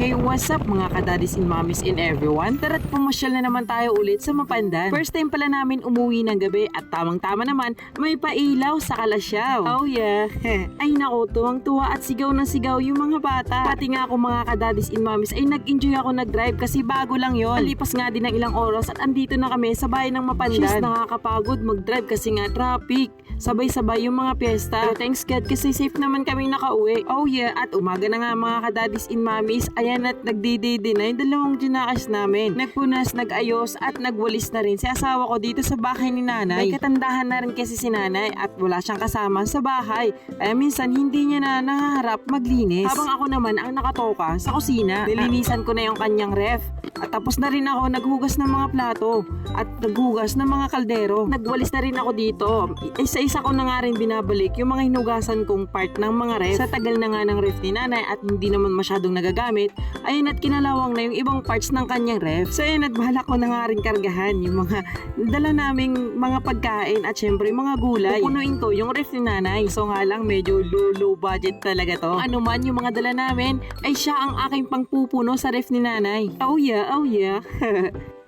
Hey, what's up mga kadaddies and mommies and everyone? Tara't pumasyal na naman tayo ulit sa Mapandan. First time pala namin umuwi ng gabi at tamang-tama naman may pailaw sa Kalasyaw. Oh yeah! Ay nako, tuwang-tuwa at sigaw ng sigaw yung mga bata. Pati nga ako mga kadaddies and mommies ay nag-enjoy ako nag-drive kasi bago lang yon. Alipas nga din ng ilang oras at andito na kami sa bayan ng Mapandan. Just nakakapagod mag-drive kasi nga traffic. Sabay-sabay yung mga piyesta. Pero thanks God kasi safe naman kaming nakauwi. Oh yeah, at umaga na nga mga kadaddies and mommies. Ayan at nagdididi na yung dalawang ginakas namin. Nagpunas, nag-ayos at nagwalis na rin si asawa ko dito sa bahay ni nanay. May katandahan na rin kasi si nanay at wala siyang kasama sa bahay. Kaya minsan hindi niya na nahaharap maglinis. Habang ako naman ang nakatoka sa kusina. Nilinisan ko na yung kanyang ref. At tapos na rin ako naghugas ng mga plato at naghugas ng mga kaldero. Nagwalis na rin ako dito. Isa-isa ko na nga rin binabalik yung mga hinugasan kong part ng mga ref. Sa tagal na nga ng ref ni nanay at hindi naman masyadong nagagamit, ayun at kinalawang na yung ibang parts ng kanyang ref. So ayun at bahala ko na nga rin kargahan yung mga dala naming mga pagkain at syempre mga gulay. Pupunuin ko yung ref ni nanay. So nga lang medyo low budget talaga to. Ano man yung mga dala namin ay siya ang aking pangpupuno sa ref ni nanay. Oh yeah, oh yeah.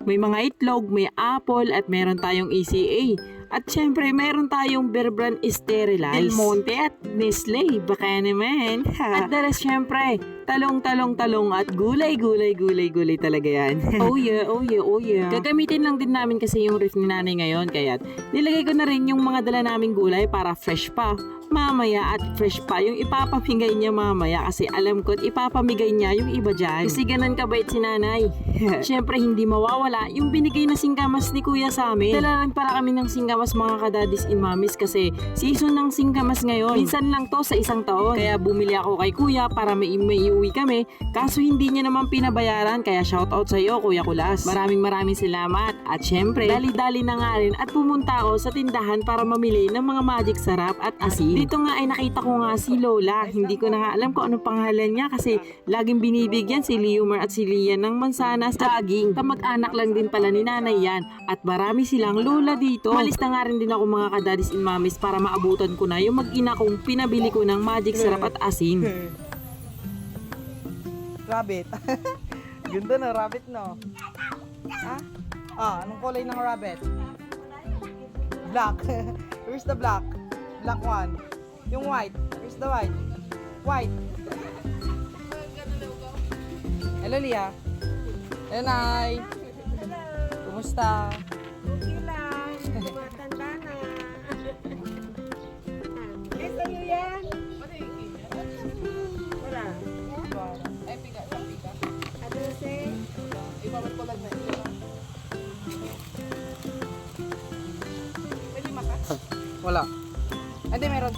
May mga itlog, may apple at meron tayong ECA. At syempre, meron tayong Bear Brand Sterilized, Del Monte at Nestle. Baka naman. At the rest, syempre, talong at gulay talaga yan. Oh yeah, oh yeah, oh yeah. Gagamitin lang din namin kasi yung ref ni nanay ngayon. Kaya nilagay ko na rin yung mga dala naming gulay para fresh pa mamaya at fresh pa yung ipapamigay niya mamaya kasi alam ko at ipapamigay niya yung iba dyan. Kasi ganun kabait si nanay. Syempre hindi mawawala yung binigay na singkamas ni kuya sa amin. Dala lang para kami ng singkamas mga kadaddies and mommies kasi season ng singkamas ngayon. Minsan lang to sa isang taon. Kaya bumili ako kay kuya para may iuwi kami. Kaso hindi niya naman pinabayaran kaya shoutout sa iyo Kuya Kulas. Maraming salamat. At syempre dali-dali na nga rin at pumunta ako sa tindahan para mamili ng mga magic sarap at asin. Dito nga ay nakita ko nga si Lola. Hindi ko na nga alam kung ano pangalan niya kasi laging binibigyan si Leomar at si Lian ng mansanas at saging. Kamag-anak lang din pala ni nanay yan. At marami silang lola dito. Malis na nga rin din ako mga kadaddies and mommies para maabutan ko na yung mag-ina kong pinabili ko ng magic sarap at asin. Rabbit. Ganda na rabbit no. Ha? Anong kulay ng rabbit? Black. Where's the black? Black one. Yung white. Where's the white? White. Hello, Lia. Hello, Nay. Kumusta? Okay lang. Matanda na. Eh, sa'yo yan? Wala. Ay, piga. Ano si? Ibabad ko lang na ito. Pwede makas? Wala. Hindi, meron.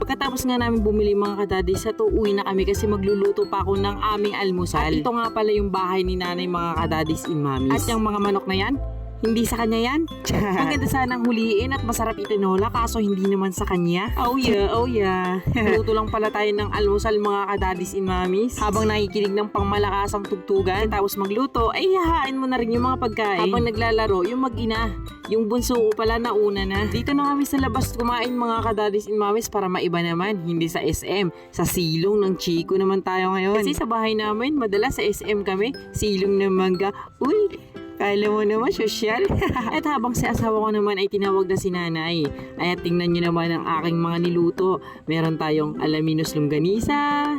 Pagkatapos nga namin bumili mga kadaddies, sa uwi na kami kasi magluluto pa ako ng aming almusal. At ito nga pala yung bahay ni nanay mga kadaddies and mommies. At yung mga manok na yan, hindi sa kanya yan. Maganda sanang huliin at masarap itinola kaso hindi naman sa kanya. Oh yeah, oh yeah. Luto lang pala tayo ng almusal mga kadaddies and mommies. Habang nakikinig ng pangmalakasang tugtugan tapos magluto, ay hahain mo na rin yung mga pagkain. Habang naglalaro, yung mag-ina. Yung bunso ko pala nauna na. Dito na kami sa labas kumain mga kadaddies and mommies para maiba naman. Hindi sa SM. Sa silong ng Chico naman tayo ngayon. Kasi sa bahay namin, madalas sa SM kami. Silong ng mangga. Uy! Kala mo naman, sosyal. At habang si asawa ko naman ay tinawag na si nanay. Ay tingnan nyo naman ang aking mga niluto. Meron tayong alaminos longganisa.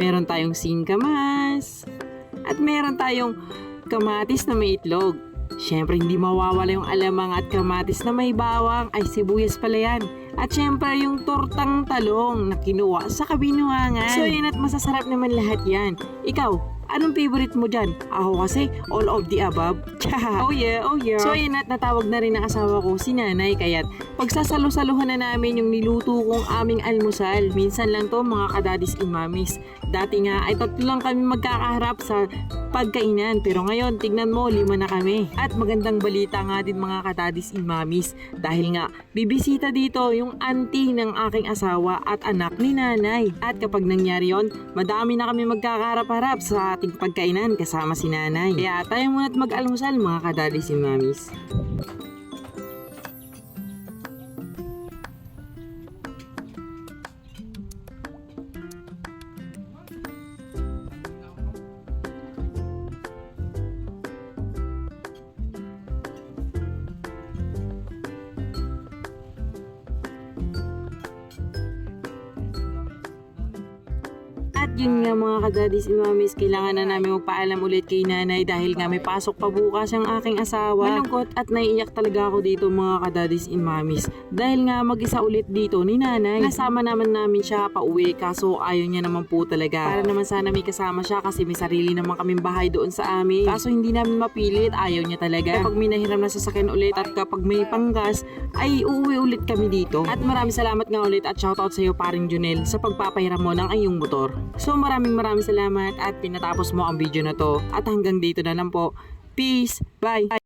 Meron tayong singkamas. At meron tayong kamatis na may itlog. Siyempre hindi mawawala yung alamang at kamatis na may bawang. Ay sibuyas pala yan. At syempre yung tortang talong na kinuha sa kabinuangan. So yun at masasarap naman lahat yan. Ikaw, anong favorite mo dyan? Ako kasi, all of the above. Oh yeah, oh yeah. So yun at natawag na rin ng asawa ko si nanay. Kaya't pagsasalo-saluhan na namin yung niluto kong aming almusal. Minsan lang to mga kadaddies and mommies. Dati nga ay 3 lang kami magkakaharap sa pagkainan. Pero ngayon, tignan mo, 5 na kami. At magandang balita nga din mga kadaddies and mommies. Dahil nga, bibisita dito yung auntie ng aking asawa at anak ni nanay. At kapag nangyari yon, madami na kami magkakaharap-harap sa ating pagkainan kasama si nanay. Kaya tayo muna't mag-almusal mga kadaddies and mommies. yun nga mga kadadis and mamis, kailangan na namin magpaalam ulit kay nanay dahil nga may pasok pa bukas ang aking asawa. Malungkot at naiiyak talaga ako dito mga kadadis and mamis dahil nga mag-isa ulit dito ni nanay. Nasama naman namin siya pauwi kaso ayaw niya naman po talaga. Para naman sana may kasama siya kasi may sarili naman kaming bahay doon sa amin. Kaso hindi namin mapilit, ayaw niya talaga. Kapag may nahiram na sasakyan ulit at kapag may panggas ay uuwi ulit kami dito. At maraming salamat nga ulit at shoutout sa iyo paring Junel sa pagpapahiram mo ng iyong motor. So maraming salamat at pinatapos mo ang video na to. At hanggang dito na lang po. Peace. Bye.